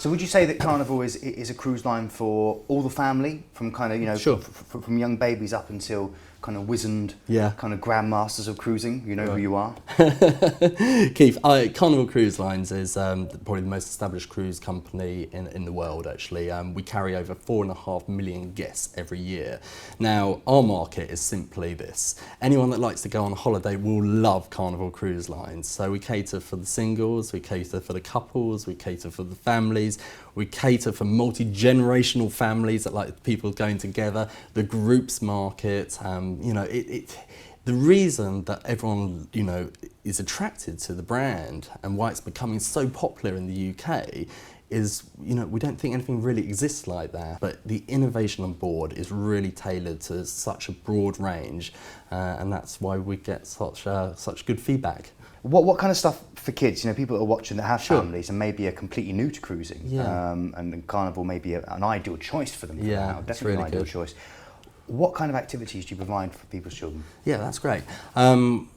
So would you say that Carnival is a cruise line for all the family, from kind of, you know, Sure. from young babies up until kind of wizened, Yeah. kind of grandmasters of cruising? You know who you are. Keith, Carnival Cruise Lines is probably the most established cruise company in the world, actually. We carry over 4.5 million guests every year. Now, our market is simply this. Anyone that likes to go on holiday will love Carnival Cruise Lines. So we cater for the singles, we cater for the couples, we cater for the families, we cater for multi-generational families that like people going together, the groups market. You know, the reason that everyone, you know, is attracted to the brand and why it's becoming so popular in the UK is, you know, we don't think anything really exists like that. But the innovation on board is really tailored to such a broad range, and that's why we get such good feedback. What kind of stuff for kids? You know, people that are watching that have Sure. families and maybe are completely new to cruising. Yeah. And Carnival may be an ideal choice for them. For Yeah, that. it's Definitely really an ideal good. choice. What kind of activities do you provide for people's children? Yeah, that's great.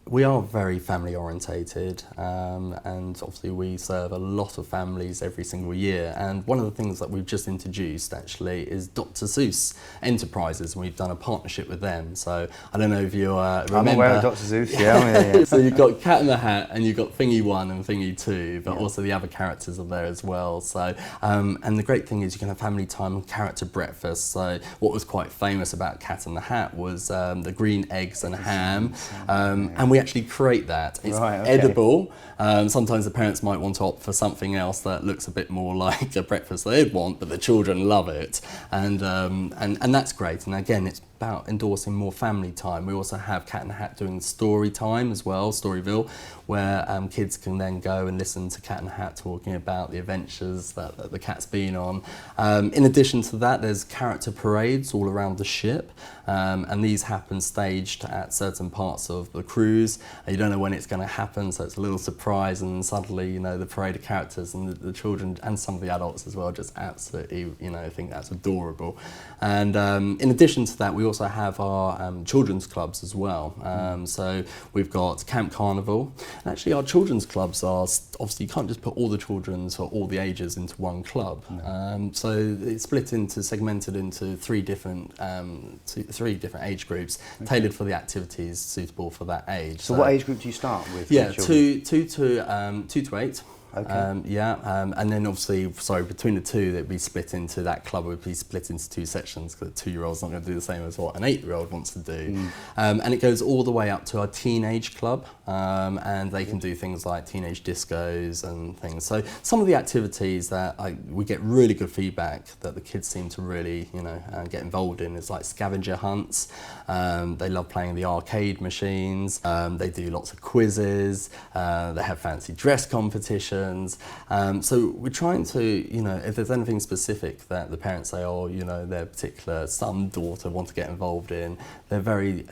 We are very family orientated, and obviously we serve a lot of families every single year. And one of the things that we've just introduced actually is Dr. Seuss Enterprises, and we've done a partnership with them. So I don't know if you remember. I'm aware of Dr. Seuss. Yeah. So you've got Cat in the Hat, and you've got Thingy 1 and Thingy 2, but also the other characters are there as well. So and the great thing is you can have family time and character breakfast. So what was quite famous about Cat in the Hat was the green eggs and ham, and we actually create that. It's edible. Sometimes the parents might want to opt for something else that looks a bit more like a breakfast they'd want, but the children love it, and that's great. And again, it's about endorsing more family time. We also have Cat in the Hat doing story time as well, Storyville, where kids can then go and listen to Cat in the Hat talking about the adventures that the cat's been on. In addition to that, there's character parades all around the ship, and these happen staged at certain parts of the cruise. You don't know when it's going to happen, so it's a little surprise, and suddenly, you know, the parade of characters and the children and some of the adults as well just absolutely, you know, think that's adorable. And in addition to that, we also have our children's clubs as well. So we've got Camp Carnival. And actually our children's clubs are, obviously you can't just put all the children's or all the ages into one club. So it's segmented into three different age groups, tailored for the activities suitable for that age. So what age group do you start with? Yeah, two to 8. Okay. And then obviously, between the two, they'd be split into, that club would be split into two sections, because a 2-year-old's not going to do the same as what an 8-year-old wants to do. And it goes all the way up to our teenage club, and they can do things like teenage discos and things. So some of the activities that we get really good feedback that the kids seem to really, you know, get involved in is like scavenger hunts. They love playing the arcade machines. They do lots of quizzes. They have fancy dress competitions. So we're trying to, you know, if there's anything specific that the parents say, oh, you know, their particular son, daughter want to get involved in, they're very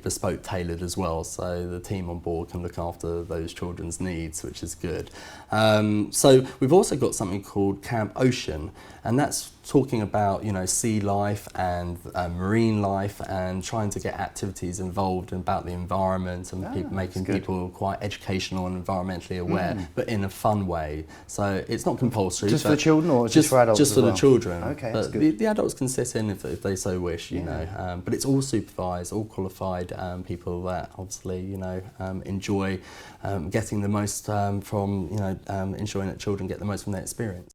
bespoke tailored as well. So the team on board can look after those children's needs, which is good. So we've also got something called Camp Ocean, and that's talking about, you know, sea life and marine life, and trying to get activities involved about the environment and making people quite educational and environmentally aware, but in a fun way. So it's not compulsory. Just for the children, or just for adults? Just for the children. Okay, but the adults can sit in if they so wish, you know. But it's all supervised, all qualified people that obviously, you know, enjoy getting the most from, you know, ensuring that children get the most from their experience.